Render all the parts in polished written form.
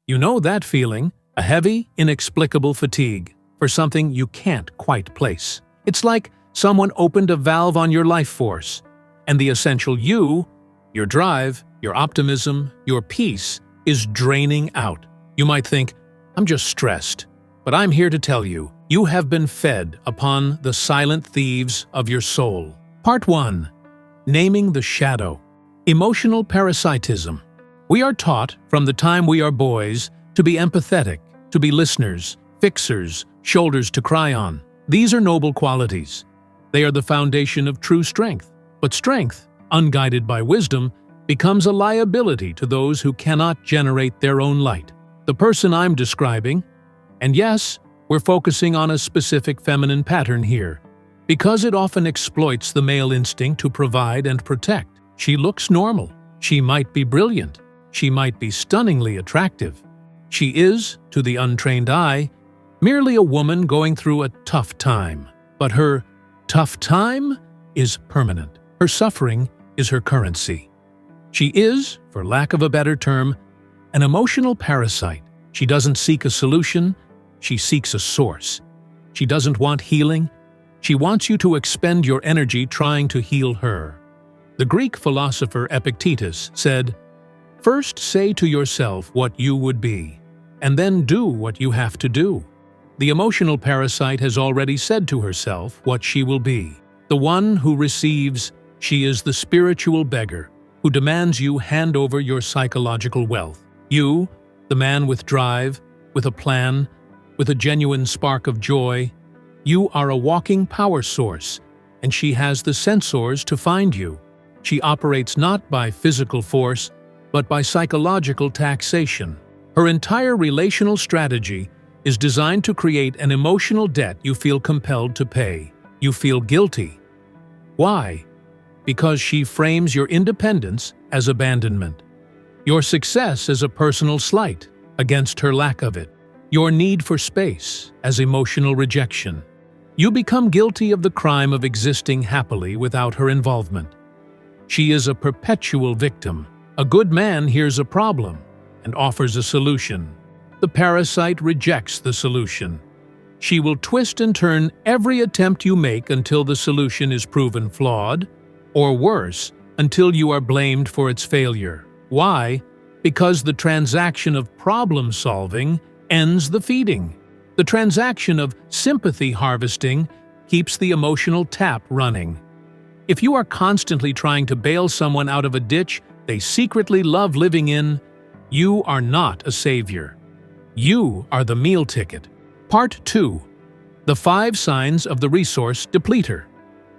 You know that feeling, a heavy, inexplicable fatigue for something you can't quite place. It's like someone opened a valve on your life force, and the essential you, your drive, your optimism, your peace, is draining out. You might think, I'm just stressed, but I'm here to tell you, you have been fed upon the silent thieves of your soul. Part 1. Naming the Shadow. Emotional Parasitism. We are taught from the time we are boys to be empathetic, to be listeners, fixers, shoulders to cry on. These are noble qualities. They are the foundation of true strength. But strength, unguided by wisdom, becomes a liability to those who cannot generate their own light. The person I'm describing, and yes, we're focusing on a specific feminine pattern here, because it often exploits the male instinct to provide and protect. She looks normal. She might be brilliant. She might be stunningly attractive. She is, to the untrained eye, merely a woman going through a tough time. But her tough time is permanent. Her suffering is her currency. She is, for lack of a better term, an emotional parasite. She doesn't seek a solution, she seeks a source. She doesn't want healing, she wants you to expend your energy trying to heal her. The Greek philosopher Epictetus said, "First say to yourself what you would be, and then do what you have to do." The emotional parasite has already said to herself what she will be. The one who receives, she is the spiritual beggar who demands you hand over your psychological wealth. You, the man with drive, with a plan, with a genuine spark of joy, you are a walking power source, and she has the sensors to find you. She operates not by physical force, but by psychological taxation. Her entire relational strategy is designed to create an emotional debt you feel compelled to pay. You feel guilty. Why? Because she frames your independence as abandonment, your success as a personal slight against her lack of it, your need for space as emotional rejection. You become guilty of the crime of existing happily without her involvement. She is a perpetual victim. A good man hears a problem and offers a solution. The parasite rejects the solution. She will twist and turn every attempt you make until the solution is proven flawed, or worse, until you are blamed for its failure. Why? Because the transaction of problem-solving ends the feeding. The transaction of sympathy harvesting keeps the emotional tap running. If you are constantly trying to bail someone out of a ditch they secretly love living in, you are not a savior. You are the meal ticket. Part 2. The 5 signs of the resource depleter.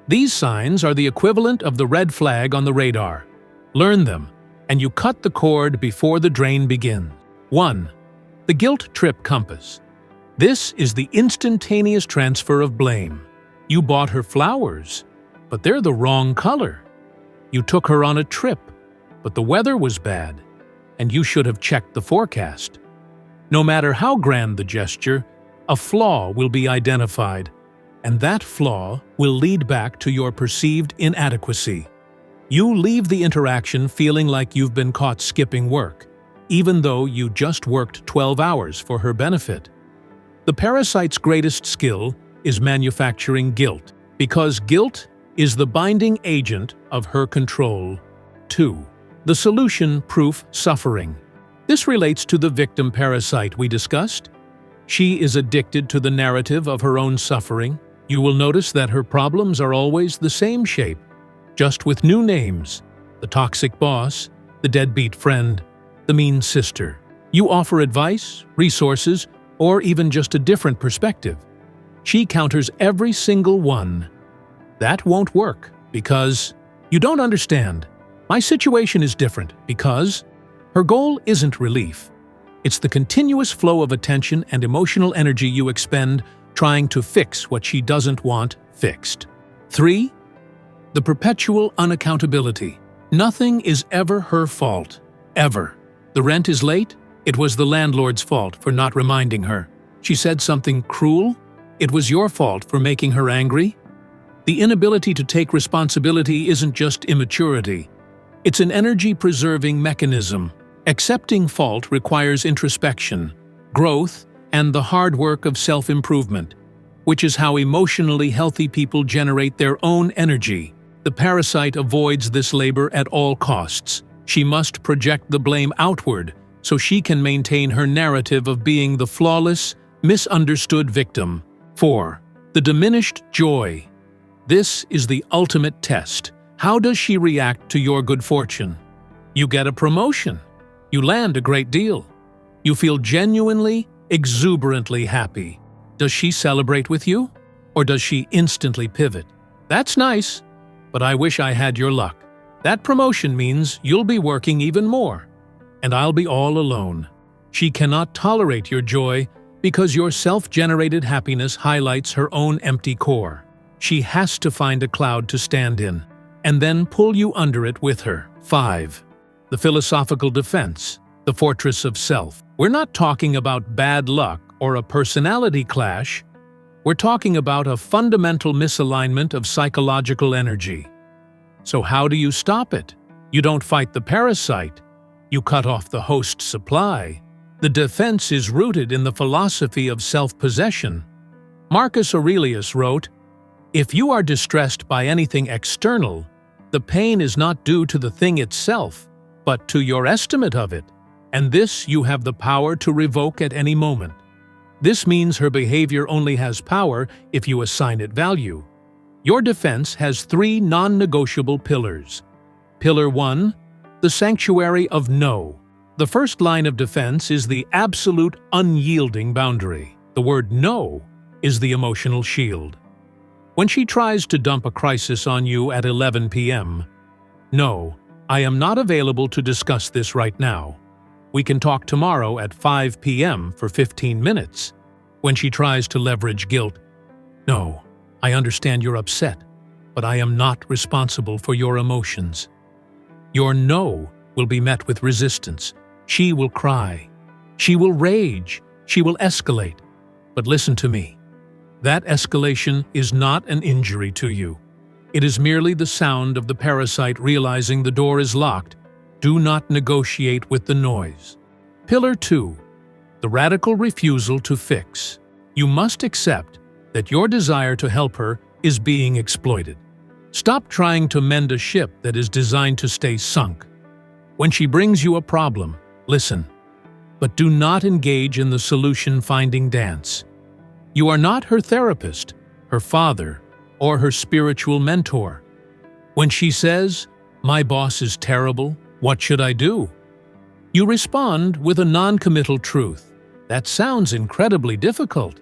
These signs are the equivalent of the red flag on the radar. Learn them, and you cut the cord before the drain begins. 1. The guilt trip compass. This is the instantaneous transfer of blame. You bought her flowers, but they're the wrong color. You took her on a trip, but the weather was bad, and you should have checked the forecast. No matter how grand the gesture, a flaw will be identified, and that flaw will lead back to your perceived inadequacy. You leave the interaction feeling like you've been caught skipping work, even though you just worked 12 hours for her benefit. The parasite's greatest skill is manufacturing guilt, because guilt is the binding agent of her control. 2. The solution-proof suffering. This relates to the victim parasite we discussed. She is addicted to the narrative of her own suffering. You will notice that her problems are always the same shape, just with new names: the toxic boss, the deadbeat friend, the mean sister. You offer advice, resources, or even just a different perspective. She counters every single one. That won't work, because you don't understand. My situation is different, because her goal isn't relief. It's the continuous flow of attention and emotional energy you expend trying to fix what she doesn't want fixed. 3. The perpetual unaccountability. Nothing is ever her fault. Ever. The rent is late? It was the landlord's fault for not reminding her. She said something cruel? It was your fault for making her angry? The inability to take responsibility isn't just immaturity. It's an energy-preserving mechanism. Accepting fault requires introspection, growth, and the hard work of self-improvement, which is how emotionally healthy people generate their own energy. The parasite avoids this labor at all costs. She must project the blame outward so she can maintain her narrative of being the flawless, misunderstood victim. 4. The diminished joy. This is the ultimate test. How does she react to your good fortune? You get a promotion. You land a great deal. You feel genuinely, exuberantly happy. Does she celebrate with you? Or does she instantly pivot? That's nice, but I wish I had your luck. That promotion means you'll be working even more, and I'll be all alone. She cannot tolerate your joy because your self-generated happiness highlights her own empty core. She has to find a cloud to stand in, and then pull you under it with her. 5. The philosophical defense, the fortress of self. We're not talking about bad luck or a personality clash. We're talking about a fundamental misalignment of psychological energy. So how do you stop it? You don't fight the parasite. You cut off the host's supply. The defense is rooted in the philosophy of self-possession. Marcus Aurelius wrote, "If you are distressed by anything external, the pain is not due to the thing itself, but to your estimate of it, and this you have the power to revoke at any moment." This means her behavior only has power if you assign it value. Your defense has 3 non-negotiable pillars. Pillar 1, the sanctuary of no. The first line of defense is the absolute unyielding boundary. The word no is the emotional shield. When she tries to dump a crisis on you at 11 p.m., "No, I am not available to discuss this right now. We can talk tomorrow at 5 p.m. for 15 minutes. When she tries to leverage guilt, "No, I understand you're upset, but I am not responsible for your emotions." Your no will be met with resistance. She will cry. She will rage. She will escalate. But listen to me. That escalation is not an injury to you. It is merely the sound of the parasite realizing the door is locked. Do not negotiate with the noise. Pillar 2. The radical refusal to fix. You must accept that your desire to help her is being exploited. Stop trying to mend a ship that is designed to stay sunk. When she brings you a problem, listen, but do not engage in the solution-finding dance. You are not her therapist, her father, or her spiritual mentor. When she says, "My boss is terrible, what should I do?" you respond with a non-committal truth. That sounds incredibly difficult.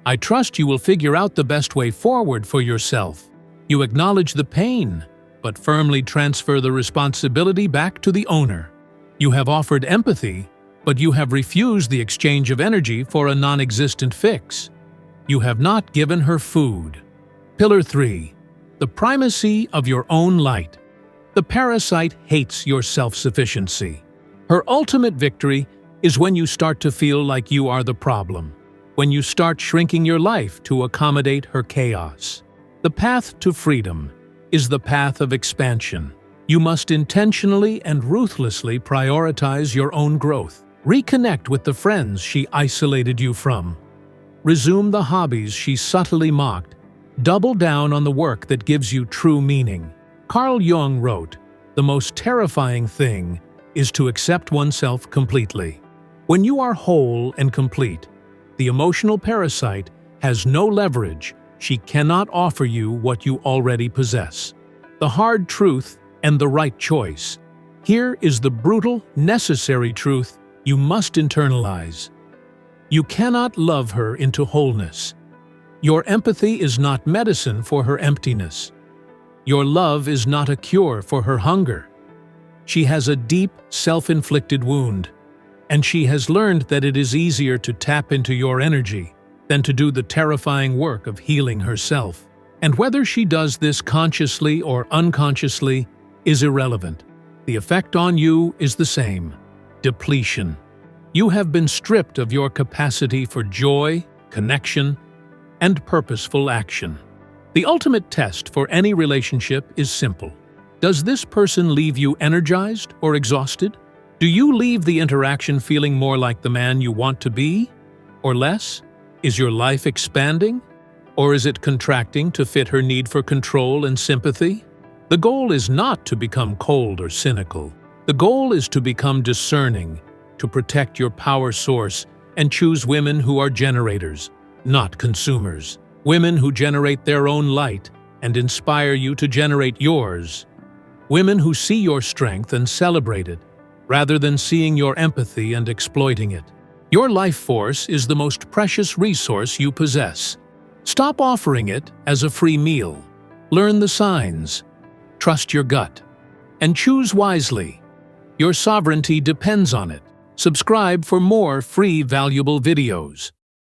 I trust you will figure out the best way forward for yourself. You acknowledge the pain, but firmly transfer the responsibility back to the owner. You have offered empathy, but you have refused the exchange of energy for a non-existent fix. You have not given her food. Pillar 3. The primacy of your own light. The parasite hates your self-sufficiency. Her ultimate victory is when you start to feel like you are the problem, when you start shrinking your life to accommodate her chaos. The path to freedom is the path of expansion. You must intentionally and ruthlessly prioritize your own growth. Reconnect with the friends she isolated you from. Resume the hobbies she subtly mocked. Double down on the work that gives you true meaning. Carl Jung wrote, "The most terrifying thing is to accept oneself completely." When you are whole and complete, the emotional parasite has no leverage. She cannot offer you what you already possess. The hard truth and the right choice. Here is the brutal, necessary truth you must internalize. You cannot love her into wholeness. Your empathy is not medicine for her emptiness. Your love is not a cure for her hunger. She has a deep, self-inflicted wound, and she has learned that it is easier to tap into your energy than to do the terrifying work of healing herself. And whether she does this consciously or unconsciously is irrelevant. The effect on you is the same: depletion. You have been stripped of your capacity for joy, connection, and purposeful action. The ultimate test for any relationship is simple. Does this person leave you energized or exhausted? Do Do you leave the interaction feeling more like the man you want to be? Or less? Is your life expanding? Or is it contracting to fit her need for control and sympathy? The goal is not to become cold or cynical. The goal is to become discerning, to protect your power source, and choose women who are generators, not consumers. Women who generate their own light and inspire you to generate yours. Women who see your strength and celebrate it, rather than seeing your empathy and exploiting it. Your life force is the most precious resource you possess. Stop offering it as a free meal. Learn the signs. Trust your gut. And choose wisely. Your sovereignty depends on it. Subscribe for more free valuable videos.